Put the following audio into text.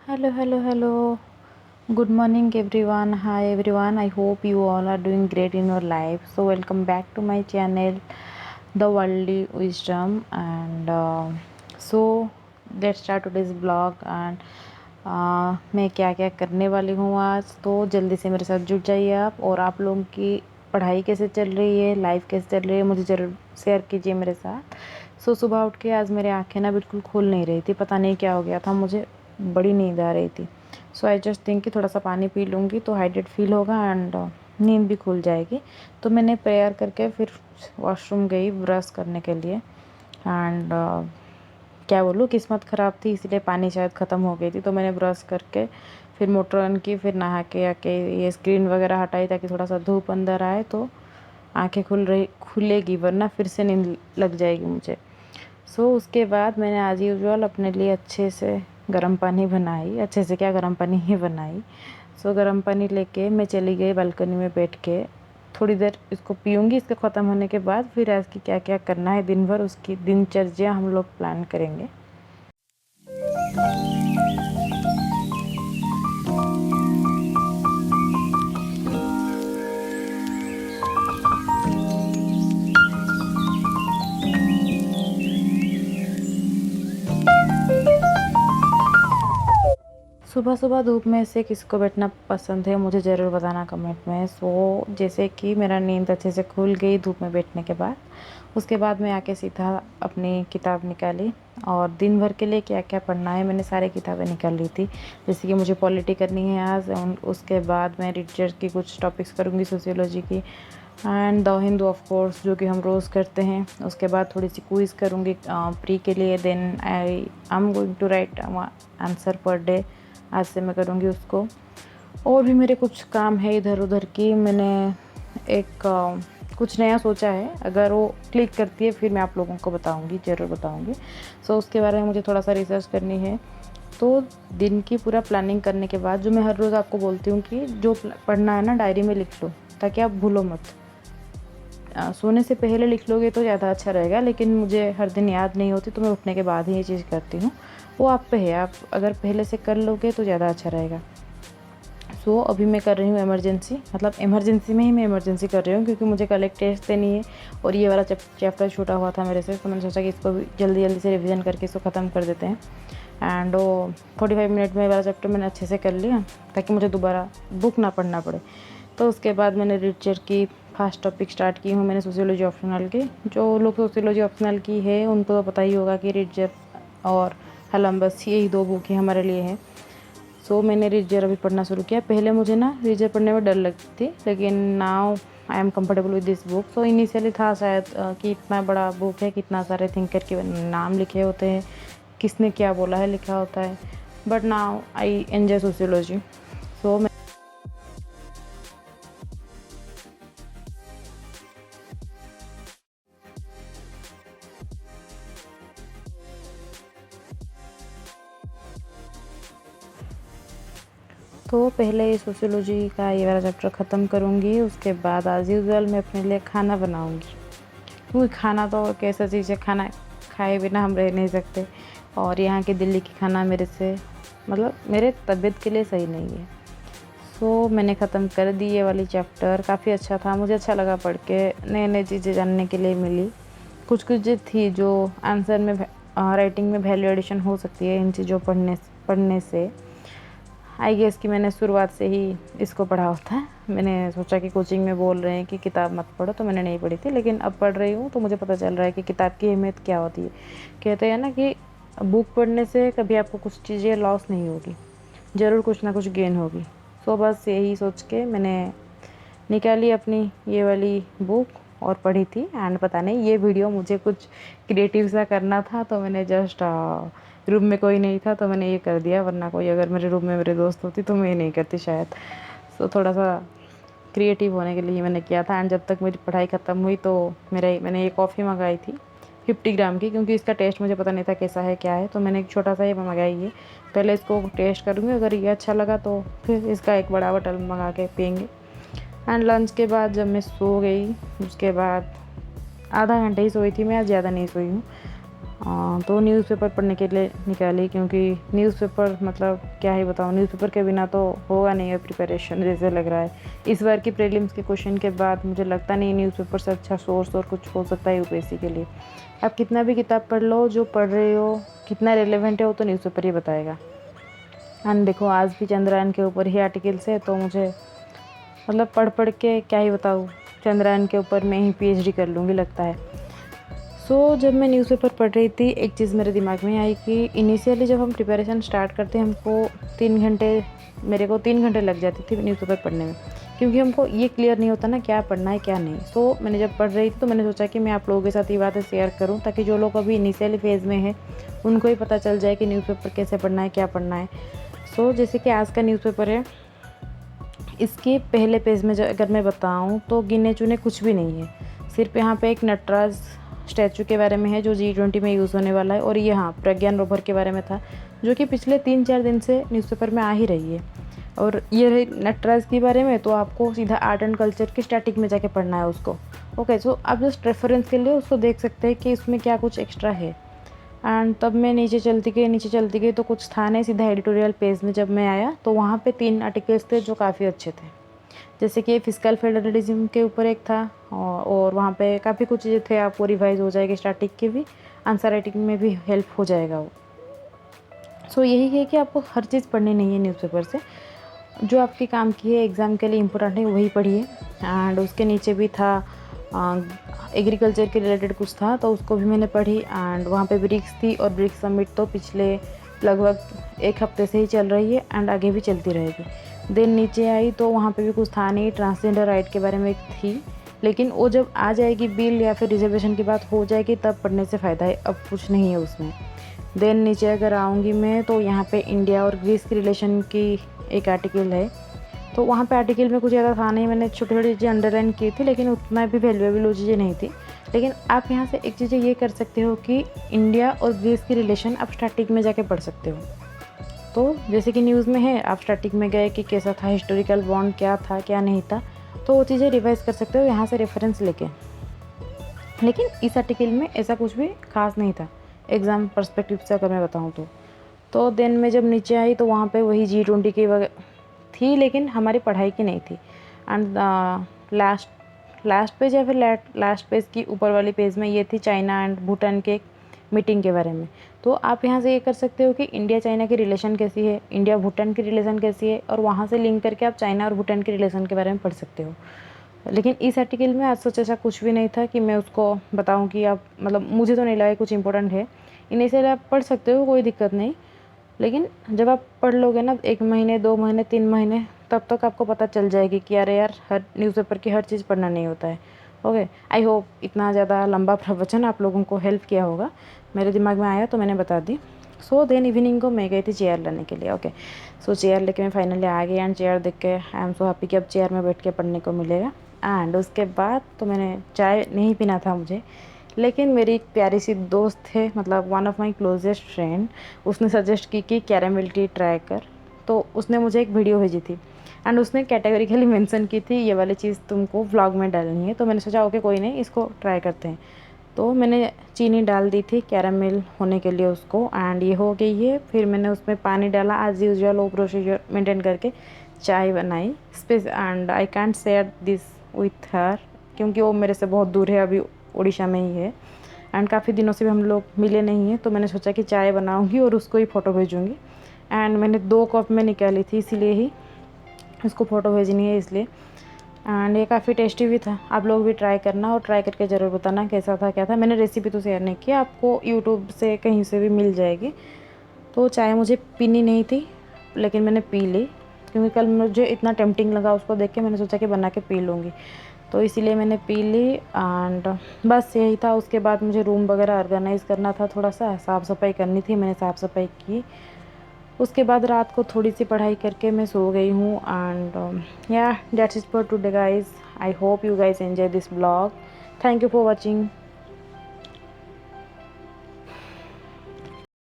Hello, hello, hello. Good morning, everyone. Hi, everyone. I hope you all are doing great in your life. So, welcome back to my channel, The Worldly Wisdom. And let's start today's vlog. मैं क्या क्या करने वाली हूँ आज, तो जल्दी से मेरे साथ जुड़ जाइए आप। और आप लोगों की पढ़ाई कैसे चल रही है, लाइफ कैसे चल रही है, मुझे ज़रूर शेयर कीजिए मेरे साथ। सुबह उठ के आज मेरी आंखें ना बिल्कुल खुल नहीं रही थी, पता नहीं क्या हो गया था, मुझे बड़ी नींद आ रही थी। सो आई जस्ट थिंक कि थोड़ा सा पानी पी लूँगी तो हाइड्रेट फील होगा एंड नींद भी खुल जाएगी। तो मैंने प्रेयर करके फिर वॉशरूम गई ब्रश करने के लिए। एंड क्या बोलूँ, किस्मत ख़राब थी इसलिए पानी शायद ख़त्म हो गई थी। तो मैंने ब्रश करके फिर मोटर ऑन की, फिर नहा के आके ये स्क्रीन वगैरह हटाई ताकि थोड़ा सा धूप अंदर आए तो आंखें खुलेगी, वरना फिर से नींद लग जाएगी मुझे। उसके बाद मैंने एज़ यूजुअल अपने लिए अच्छे से गर्म पानी बनाई, अच्छे से क्या गर्म पानी ही बनाई। गर्म पानी लेके मैं चली गई बालकनी में बैठ के, थोड़ी देर इसको पीऊँगी। इसके ख़त्म होने के बाद फिर आज की क्या क्या करना है दिन भर, उसकी दिनचर्या हम लोग प्लान करेंगे। सुबह सुबह धूप में से किसको बैठना पसंद है, मुझे ज़रूर बताना कमेंट में। जैसे कि मेरा नींद अच्छे से खुल गई धूप में बैठने के बाद, उसके बाद मैं आके सीधा अपनी किताब निकाली और दिन भर के लिए क्या क्या पढ़ना है मैंने सारी किताबें निकाल ली थी। जैसे कि मुझे पॉलिटी करनी है आज, उसके बाद मैं लिटरेचर की कुछ टॉपिक्स करूँगी, सोशियोलॉजी की and the Hindu of course जो कि हम रोज़ करते हैं। उसके बाद थोड़ी सी क्विज़ करूँगी प्री के लिए। Then I am going to write answer per day, आज से मैं करूँगी उसको। और भी मेरे कुछ काम है इधर उधर की, मैंने एक कुछ नया सोचा है, अगर वो क्लिक करती है फिर मैं आप लोगों को बताऊँगी, ज़रूर बताऊँगी। उसके बारे में मुझे थोड़ा सा रिसर्च करनी है। तो दिन की पूरा प्लानिंग करने के बाद, जो मैं हर रोज़ आपको बोलती हूँ कि जो पढ़ना है ना डायरी में लिख लो ताकि आप भूलो मत। सोने से पहले लिख लोगे तो ज़्यादा अच्छा रहेगा, लेकिन मुझे हर दिन याद नहीं होती तो मैं उठने के बाद ही ये चीज़ करती हूँ। वो आप पे है, आप अगर पहले से कर लोगे तो ज़्यादा अच्छा रहेगा। अभी मैं कर रही हूँ इमरजेंसी, मतलब इमरजेंसी में ही मैं इमरजेंसी कर रही हूँ क्योंकि मुझे कल एक टेस्ट देनी है और ये वाला चैप्टर छूटा हुआ था मेरे से। तो मैंने सोचा कि इसको भी जल्दी जल्दी से रिवीजन करके इसको ख़त्म कर देते हैं। एंड वो 45 मिनट में वाला चैप्टर मैंने अच्छे से कर लिया ताकि मुझे दोबारा बुक ना पढ़ना पड़े। तो उसके बाद मैंने लिटरेचर की फर्स्ट टॉपिक स्टार्ट की हूँ मैंने, सोशियोलॉजी ऑप्शनल की। जो लोग सोशियोलॉजी ऑप्शनल की है उनको तो पता ही होगा कि लिटरेचर और हलम्बस यही दो बुक ही हमारे लिए हैं। मैंने रीजर अभी पढ़ना शुरू किया। पहले मुझे ना रीजर पढ़ने में डर लगती थी, लेकिन now I am comfortable with this book. Initially था शायद कि इतना बड़ा बुक है, कितना सारे थिंकर के नाम लिखे होते हैं, किसने क्या बोला है लिखा होता है, but now I enjoy sociology. मैं पहले सोशियोलॉजी का ये वाला चैप्टर ख़त्म करूँगी। उसके बाद एज़ यूजुअल मैं अपने लिए खाना बनाऊँगी, क्योंकि खाना तो एक ऐसा चीज़ है, खाना खाए बिना हम रह नहीं सकते। और यहाँ की दिल्ली की खाना मेरे से मतलब मेरे तबीयत के लिए सही नहीं है। मैंने ख़त्म कर दी ये वाली चैप्टर। काफ़ी अच्छा था, मुझे अच्छा लगा पढ़ के, नए नई चीज़ें जानने के लिए मिली। कुछ चीज़ें थी जो आंसर में राइटिंग में वैल्यू एडिशन हो सकती है इन चीज़ों पढ़ने से। आई गेस कि मैंने शुरुआत से ही इसको पढ़ा होता है। मैंने सोचा कि कोचिंग में बोल रहे हैं कि किताब मत पढ़ो तो मैंने नहीं पढ़ी थी, लेकिन अब पढ़ रही हूँ तो मुझे पता चल रहा है कि किताब की अहमियत क्या होती है। कहते हैं ना कि बुक पढ़ने से कभी आपको कुछ चीज़ें लॉस नहीं होगी, ज़रूर कुछ ना कुछ गेन होगी। बस यही सोच के मैंने निकाली अपनी ये वाली बुक और पढ़ी थी। एंड पता नहीं ये वीडियो मुझे कुछ क्रिएटिव सा करना था, तो मैंने जस्ट रूम में कोई नहीं था तो मैंने ये कर दिया, वरना कोई अगर मेरे रूम में मेरे दोस्त होती तो मैं ये नहीं करती शायद। थोड़ा सा क्रिएटिव होने के लिए मैंने किया था। एंड जब तक मेरी पढ़ाई ख़त्म हुई तो मैंने ये कॉफ़ी मंगाई थी 50 ग्राम की, क्योंकि इसका टेस्ट मुझे पता नहीं था कैसा है क्या है। तो मैंने एक छोटा सा ये मंगाई है, पहले इसको टेस्ट करूँगी, अगर ये अच्छा लगा तो फिर इसका एक बड़ा बोतल मंगा के पियेंगे। एंड लंच के बाद जब मैं सो गई, उसके बाद आधा घंटे ही सोई थी मैं, आज ज़्यादा नहीं सोई हूँ। तो न्यूज़पेपर पढ़ने के लिए निकाली, क्योंकि न्यूज़पेपर मतलब क्या ही बताऊँ, न्यूज़पेपर के बिना तो होगा नहीं है प्रिपरेशन जैसे लग रहा है। इस बार की प्रीलिम्स के क्वेश्चन के बाद मुझे लगता नहीं न्यूज़पेपर से अच्छा सोर्स और कुछ हो सकता है यूपीएससी के लिए। आप कितना भी किताब पढ़ लो, जो पढ़ रहे हो कितना रेलेवेंट है वो तो न्यूज़पेपर ही बताएगा। एंड देखो आज भी चंद्रयान के ऊपर ही आर्टिकल्स है, तो मुझे मतलब पढ़ पढ़ के क्या ही बताऊँ, चंद्रयान के ऊपर मैं ही पीएचडी कर लूँगी लगता है। जब मैं न्यूज़पेपर पढ़ रही थी, एक चीज़ मेरे दिमाग में आई कि इनिशियली जब हम प्रिपरेशन स्टार्ट करते हैं मेरे को 3 घंटे लग जाती थी न्यूज़पेपर पढ़ने में, क्योंकि हमको ये क्लियर नहीं होता ना क्या पढ़ना है क्या नहीं। मैंने जब पढ़ रही थी तो मैंने सोचा कि मैं आप लोगों के साथ ये बातें शेयर करूँ, ताकि जो लोग अभी इनिशियली फेज़ में है उनको ही पता चल जाए कि न्यूज़पेपर कैसे पढ़ना है, क्या पढ़ना है। जैसे कि आज का न्यूज़पेपर है, इसके पहले पेज में जो अगर मैं बताऊँ तो गिने चुने कुछ भी नहीं है। सिर्फ यहाँ पे एक नटराज स्टैचू के बारे में है जो G20 में यूज़ होने वाला है, और ये हाँ प्रज्ञान रोवर के बारे में था जो कि पिछले 3-4 दिन से न्यूज़पेपर में आ ही रही है। और ये रही नटराज के बारे में, तो आपको सीधा आर्ट एंड कल्चर की स्टैटिक में जाके पढ़ना है उसको। ओके, आप जस्ट रेफरेंस के लिए उसको देख सकते हैं कि इसमें क्या कुछ एक्स्ट्रा है। एंड तब मैं नीचे चलती गई तो कुछ था नहीं, सीधा एडिटोरियल पेज में जब मैं आया तो वहाँ पे 3 आर्टिकल्स थे जो काफ़ी अच्छे थे। जैसे कि फिस्कल फेडरलिज्म के ऊपर एक था, और वहाँ पे काफ़ी कुछ चीज़ें थे, आपको रिवाइज हो जाएगी स्टैटिक की भी, आंसर राइटिंग में भी हेल्प हो जाएगा वो। यही है कि आपको हर चीज़ पढ़नी नहीं है न्यूज़पेपर से, जो आपके काम की है एग्ज़ाम के लिए इम्पोर्टेंट है वही पढ़िए। एंड उसके नीचे भी था एग्रीकल्चर के रिलेटेड कुछ था, तो उसको भी मैंने पढ़ी। एंड वहाँ पे ब्रिक्स थी, और ब्रिक्स समिट तो पिछले लगभग 1 हफ्ते से ही चल रही है एंड आगे भी चलती रहेगी। देन नीचे आई तो वहाँ पे भी कुछ था नहीं, ट्रांसजेंडर राइट के बारे में थी, लेकिन वो जब आ जाएगी बिल या फिर रिजर्वेशन की बात हो जाएगी तब पढ़ने से फ़ायदा है, अब कुछ नहीं है उसमें। देन नीचे अगर आऊँगी मैं तो यहाँ पे इंडिया और ग्रीस की रिलेशन की एक आर्टिकल है, तो वहाँ पे आर्टिकल में कुछ ज़्यादा था नहीं, मैंने छोटी छोटी चीज़ें अंडरलाइन की थी, लेकिन उतना भी वैल्यूएबल वो चीज़ें नहीं थी। लेकिन आप यहाँ से एक चीज़ें ये कर सकते हो कि इंडिया और ग्रीस की रिलेशन आप स्टैटिक में जाके पढ़ सकते हो। तो जैसे कि न्यूज़ में है, आप स्टैटिक में गए कि कैसा था, हिस्टोरिकल बॉन्ड क्या था क्या नहीं था, तो वो चीज़ें रिवाइज कर सकते हो यहाँ से रेफरेंस लेके। लेकिन इस आर्टिकल में ऐसा कुछ भी खास नहीं था एग्ज़ाम पर्सपेक्टिव से अगर मैं बताऊँ तो देन मैं जब नीचे आई तो वहाँ पे वही G20 की थी, लेकिन हमारी पढ़ाई की नहीं थी। एंड लास्ट पेज या फिर लास्ट पेज की ऊपर वाली पेज में ये थी चाइना एंड भूटान के मीटिंग के बारे में। तो आप यहाँ से ये कर सकते हो कि इंडिया चाइना की रिलेशन कैसी है, इंडिया भूटान की रिलेशन कैसी है, और वहाँ से लिंक करके आप चाइना और भूटान की रिलेशन के बारे में पढ़ सकते हो। लेकिन इस आर्टिकल में आज सच ऐसा कुछ भी नहीं था कि मैं उसको बताऊँ कि आप मतलब मुझे तो नहीं लगा कुछ इंपॉर्टेंट है। इनिशियली आप पढ़ सकते हो, कोई दिक्कत नहीं, लेकिन जब आप पढ़ लोगे ना 1 महीने 2 महीने 3 महीने, तब तक आपको पता चल जाएगी कि अरे यार हर न्यूज़पेपर की हर चीज़ पढ़ना नहीं होता है। ओके, आई होप इतना ज़्यादा लंबा प्रवचन आप लोगों को हेल्प किया होगा, मेरे दिमाग में आया तो मैंने बता दी। देन इवनिंग को मैं गई थी चेयर लेने के लिए। ओके, चेयर लेके मैं फाइनली आ गई, एंड चेयर देख के आई एम सो हैप्पी कि अब चेयर में बैठ के पढ़ने को मिलेगा। एंड उसके बाद तो मैंने चाय नहीं पीना था मुझे, लेकिन मेरी एक प्यारी सी दोस्त है, मतलब one of my closest friend, उसने सजेस्ट की कि कैरामल टी ट्राई कर। तो उसने मुझे एक वीडियो भेजी थी एंड उसने कैटेगरिकली मेंशन की थी ये वाली चीज़ तुमको व्लॉग में डालनी है। तो मैंने सोचा ओके कोई नहीं, इसको ट्राई करते हैं। तो मैंने चीनी डाल दी थी कैरामल होने के लिए उसको, एंड ये हो गई है। फिर मैंने उसमें पानी डाला, एज यूजुअल वो प्रोसीजर मेंटेन करके चाय बनाई and I can't share this with her, क्योंकि वो मेरे से बहुत दूर है, अभी उड़ीसा में ही है, एंड काफ़ी दिनों से भी हम लोग मिले नहीं हैं। तो मैंने सोचा कि चाय बनाऊंगी और उसको ही फ़ोटो भेजूंगी, एंड मैंने 2 कप में निकाली थी, इसीलिए ही उसको फ़ोटो भेजनी है इसलिए। एंड ये काफ़ी टेस्टी भी था, आप लोग भी ट्राई करना और ट्राई करके ज़रूर बताना कैसा था क्या था। मैंने रेसिपी तो शेयर नहीं की, आपको यूट्यूब से कहीं से भी मिल जाएगी। तो चाय मुझे पीनी नहीं थी, लेकिन मैंने पी ली, क्योंकि कल मुझे इतना टेम्पटिंग लगा उसको देख के, मैंने सोचा कि बना के पी लूँगी, तो इसीलिए मैंने पी ली। एंड बस यही था। उसके बाद मुझे रूम वगैरह ऑर्गेनाइज़ करना था, थोड़ा सा साफ़ सफाई करनी थी, मैंने साफ़ सफाई की। उसके बाद रात को थोड़ी सी पढ़ाई करके मैं सो गई हूँ। एंड या that's it for today guys, I hope you guys enjoy this blog. Thank you for watching.